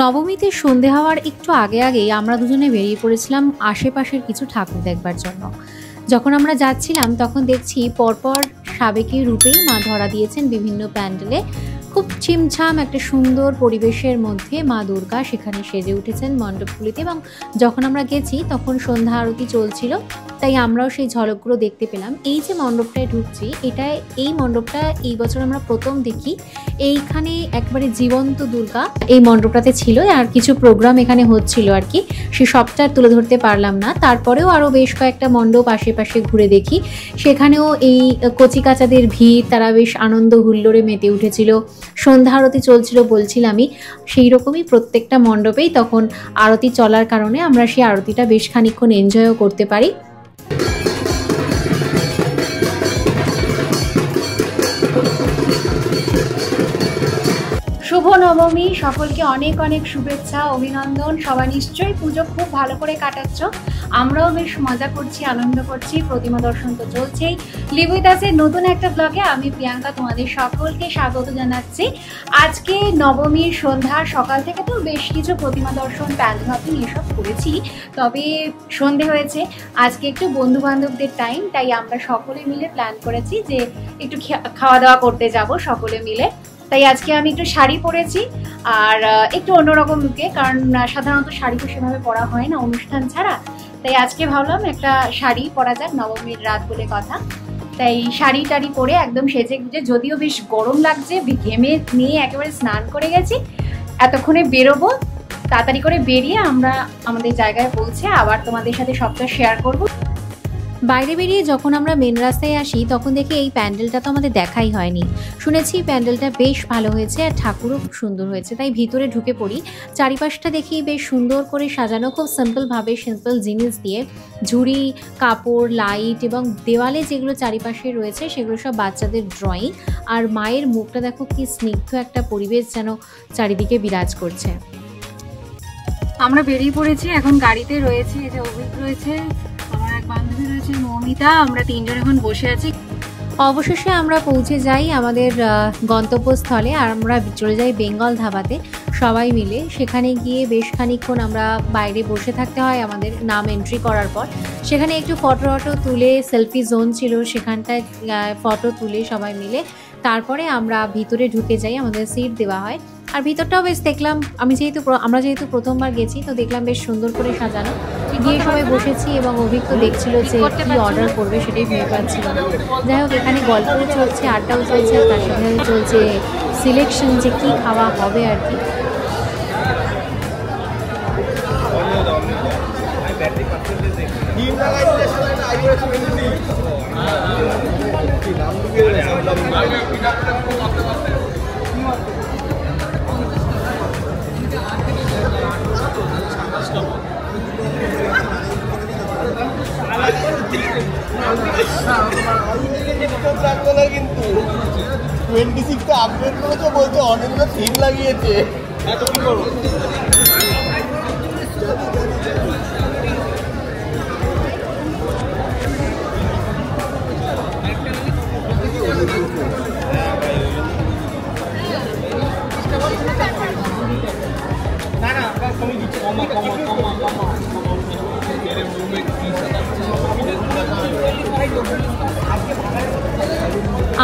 নবমীতে সন্ধে হওয়ার একটু আগে আগেই আমরা দুজনে বেরিয়ে পড়েছিলাম আশেপাশের কিছু ঠাকুর দেখবার জন্য। যখন আমরা যাচ্ছিলাম তখন দেখছি পরপর সাবেকি রূপেই মা ধরা দিয়েছেন বিভিন্ন প্যান্ডেলে। খুব ছিমছাম একটা সুন্দর পরিবেশের মধ্যে মা দুর্গা সেখানে সেজে উঠেছেন মণ্ডপগুলিতে, এবং যখন আমরা গেছি তখন সন্ধ্যা আরতি চলছিল, তাই আমরাও সেই ঝলকগুলো দেখতে পেলাম। এই যে মণ্ডপটায় ঢুকছি, এই মণ্ডপটা এই বছর আমরা প্রথম দেখি। এইখানে একবারে জীবন্ত দুর্গা এই মণ্ডপটাতে ছিল, আর কিছু প্রোগ্রাম এখানে হচ্ছিল আর কি, সে সবটা তুলে ধরতে পারলাম না। তারপরেও আরও বেশ কয়েকটা মণ্ডপ আশেপাশে ঘুরে দেখি, সেখানেও এই কচিকাচাদের ভিড়, তারা বেশ আনন্দ হুল্লোড়ে মেতে উঠেছিল। সন্ধ্যা আরতি চলছিল বলছিলামই, সেই রকমই প্রত্যেকটা মণ্ডপেই তখন আরতি চলার কারণে আমরা সেই আরতিটা বেশ খানিকক্ষণ এনজয়ও করতে পারি। শুভ নবমী, সকলকে অনেক অনেক শুভেচ্ছা, অভিনন্দন। সবাই নিশ্চয়ই পুজো খুব ভালো করে কাটাচ্ছ, আমরাও বেশ মজা করছি, আনন্দ করছি। প্রতিমা দর্শন তো চলছেই। লিভ উইথ আস এর নতুন একটা ব্লগে আমি প্রিয়াঙ্কা তোমাদের সকলকে স্বাগত জানাচ্ছি। আজকে নবমীর সন্ধ্যা, সকাল থেকে তো বেশ কিছু প্রতিমা দর্শন, প্যান্ডেল হপিং এসব করেছি, তবে সন্ধে হয়েছে। আজকে একটু বন্ধু বান্ধবদের টাইম, তাই আমরা সকলে মিলে প্ল্যান করেছি যে একটু খাওয়া দাওয়া করতে যাব সকলে মিলে। তাই আজকে আমি একটু শাড়ি পরেছি, আর একটু অন্যরকম লুকে, কারণ সাধারণত শাড়ি তো সেভাবে পরা হয় না অনুষ্ঠান ছাড়া। তাই আজকে ভাবলাম একটা শাড়ি পরা যাক, নবমীর রাত বলে কথা। তাই শাড়ি টাড়ি পরে একদম সেজে গুজে, যদিও বেশ গরম লাগছে, ঘেমে নিয়ে একেবারে স্নান করে গেছি, এতক্ষণে বেরোবো। তাড়াতাড়ি করে বেরিয়ে আমরা আমাদের জায়গায় পৌঁছে আবার তোমাদের সাথে সবটা শেয়ার করবো। বাইরে বেরিয়ে যখন আমরা মেন রাস্তায় আসি তখন দেখি এই প্যান্ডেলটা তো আমাদের দেখাই হয়নি। শুনেছি প্যান্ডেলটা বেশ ভালো হয়েছে আর ঠাকুরও খুব সুন্দর হয়েছে, তাই ভিতরে ঢুকে পড়ি। চারিপাশটা দেখি বেশ সুন্দর করে সাজানো, খুব সিম্পলভাবে, সিম্পল জিনিস দিয়ে, ঝুড়ি, কাপড়, লাইট, এবং দেওয়ালে যেগুলো চারিপাশে রয়েছে সেগুলো সব বাচ্চাদের ড্রয়িং। আর মায়ের মুখটা দেখো, কি স্নিগ্ধ একটা পরিবেশ যেন চারিদিকে বিরাজ করছে। আমরা বেরিয়ে পড়েছি, এখন গাড়িতে রয়েছি। এই যে অভিক রয়েছে, আমার এক বান্ধবী রয়েছে মৌমিতা, আমরা তিনজন এখন বসে আছি। অবশেষে আমরা পৌঁছে যাই আমাদের গন্তব্যস্থলে, আর আমরা চলে যাই বেঙ্গল ধাবাতে সবাই মিলে। সেখানে গিয়ে বেশ খানিকক্ষণ আমরা বাইরে বসে থাকতে হয় আমাদের নাম এন্ট্রি করার পর। সেখানে একটু ফটো তুলে, সেলফি জোন ছিল সেখানটায়, ফটো তুলে সবাই মিলে তারপরে আমরা ভিতরে ঢুকে যাই, আমাদের সিট দেওয়া হয়। আর ভিতরটাও বেশ দেখলাম, আমরা যেহেতু প্রথমবার গেছি তো দেখলাম বেশ সুন্দর করে সাজানো। গিয়ে সবাই বসেছি এবং অভিজ্ঞ দেখছিল যে কি অর্ডার করবে সেটাই ভেবে পাচ্ছিল না। যাই হোক, এখানে গল্পও চলছে, আড্ডাও চলছে, আর তার সাথে চলছে সিলেকশন যে কি খাওয়া হবে আর কি। কিন্তু 26 আপডেট করেছে, বলতে অনেকগুলো সিট লাগিয়েছে। এত কি করবো? না না, কমে দিচ্ছে, কমা।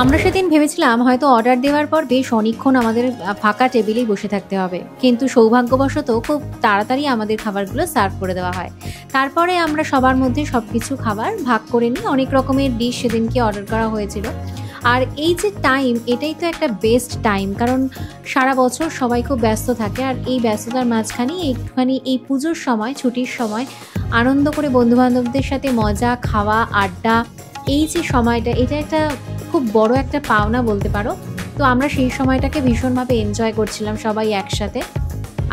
আমরা সেদিন ভেবেছিলাম হয়তো অর্ডার দেওয়ার পর বেশ অনেকক্ষণ আমাদের ফাঁকা টেবিলেই বসে থাকতে হবে, কিন্তু সৌভাগ্যবশত খুব তাড়াতাড়ি আমাদের খাবারগুলো সার্ভ করে দেওয়া হয়। তারপরে আমরা সবার মধ্যে সব কিছু খাবার ভাগ করে নিই। অনেক রকমের ডিশ সেদিনকে অর্ডার করা হয়েছিল। আর এই যে টাইম, এটাই তো একটা বেস্ট টাইম, কারণ সারা বছর সবাই খুব ব্যস্ত থাকে, আর এই ব্যস্ততার মাঝখানে একটুখানি এই পুজোর সময়, ছুটির সময় আনন্দ করে বন্ধুবান্ধবদের সাথে মজা, খাওয়া, আড্ডা, এই যে সময়টা, এটা একটা খুব বড় একটা পাওনা বলতে পারো। তো আমরা সেই সময়টাকে ভীষণভাবে এনজয় করছিলাম সবাই একসাথে।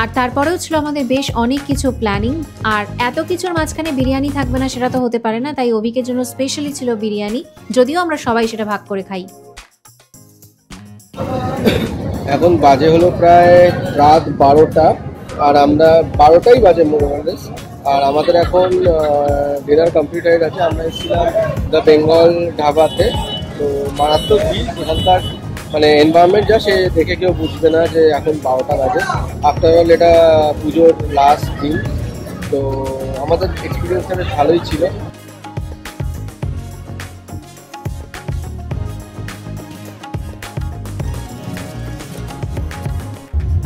আর তারপরেও ছিল আমাদের বেশ অনেক কিছু প্ল্যানিং, আর এত কিছুর মাঝখানে বিরিয়ানি থাকবে না সেটা তো হতে পারে না, তাই অভিকের জন্য স্পেশালি ছিল বিরিয়ানি, যদিও আমরা সবাই সেটা ভাগ করে খাই। এখন বাজে হলো প্রায় রাত 12টা, আর আমরা 12টাই বাজে মোটামুটি। আর আমাদের এখন ডিনার কমপ্লিট হয়ে গেছে। আমরা এসেছিলাম দ্য বেঙ্গল ধাবাতে, তো মারাত্মক ভিড়। এখানকার মানে এনভায়রনমেন্ট যা সে দেখে কেউ বুঝবে না যে এখন 12টা বাজে। আফটার অল এটা পুজোর লাস্ট দিন, তো আমাদের এক্সপিরিয়েন্সটা বেশ ভালোই ছিল।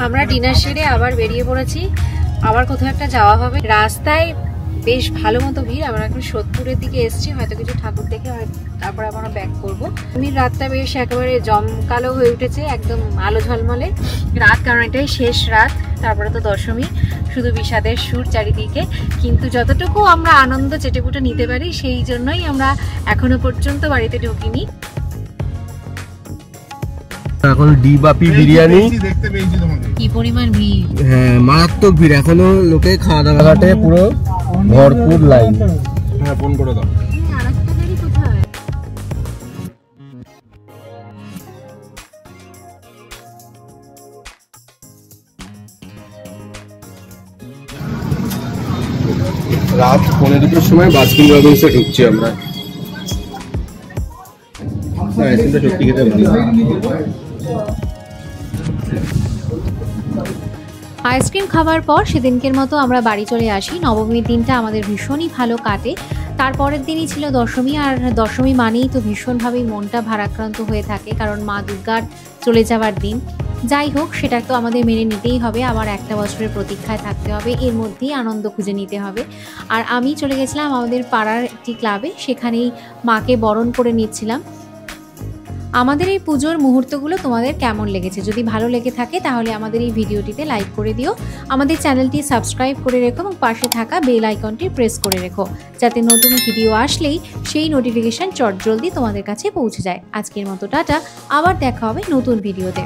আমরা ডিনার সেরে আবার বেরিয়ে পড়েছি, আবার কোথাও একটা যাওয়া হবে। রাস্তায় বেশ ভালো মতো ভিড়। আমরা এখন সোদপুরের দিকে এসেছি, হয়তো কিছু ঠাকুর দেখে তারপর আমরা ব্যাক করবো। রাতটা বেশ একেবারে জমকালো হয়ে উঠেছে, একদম আলো ঝলমলে রাত, কারণ এটাই শেষ রাত, তারপরে তো দশমী। শুধু বিষাদের সুর চারিদিকে, কিন্তু যতটুকু আমরা আনন্দ চেটেপুটে নিতে পারি সেই জন্যই আমরা এখনো পর্যন্ত বাড়িতে ঢুকিনি। এখন ডিবাপি বিরিয়ানি কি পরিমাণ ভিড়, হ্যাঁ মারাত্মক ভিড়। এখনো লোকে খাওয়া দাওয়া ঘাটে পুরো ভরপুর লাইন। হ্যাঁ ফোন করে দাও। রাত 1:30টার সময় বাস্কিন রবিন্সে ঢুকছি আমরা। আইসক্রিমটা সত্যি খেতে ভালো। আইসক্রিম খাওয়ার পর সেদিনকের মতো আমরা বাড়ি চলে আসি। নবমীর দিনটা আমাদের ভীষণই ভালো কাটে। তারপরের দিনই ছিল দশমী, আর দশমী মানেই তো ভীষণভাবেই মনটা ভারাক্রান্ত হয়ে থাকে, কারণ মা দুর্গার চলে যাওয়ার দিন। যাই হোক, সেটা তো আমাদের মেনে নিতেই হবে, আবার একটা বছরের প্রতীক্ষায় থাকতে হবে, এর মধ্যেই আনন্দ খুঁজে নিতে হবে। আর আমি চলে গেছিলাম আমাদের পাড়ার একটি ক্লাবে, সেখানেই মাকে বরণ করে নিচ্ছিলাম। আমাদের এই পুজোর মুহূর্তগুলো তোমাদের কেমন লেগেছে? যদি ভালো লেগে থাকে তাহলে আমাদের এই ভিডিওটিতে লাইক করে দিও, আমাদের চ্যানেলটি সাবস্ক্রাইব করে রেখো এবং পাশে থাকা বেল আইকনটি প্রেস করে রেখো, যাতে নতুন ভিডিও আসলেই সেই নোটিফিকেশান চটজলদি তোমাদের কাছে পৌঁছে যায়। আজকের মতো টাটা, আবার দেখা হবে নতুন ভিডিওতে।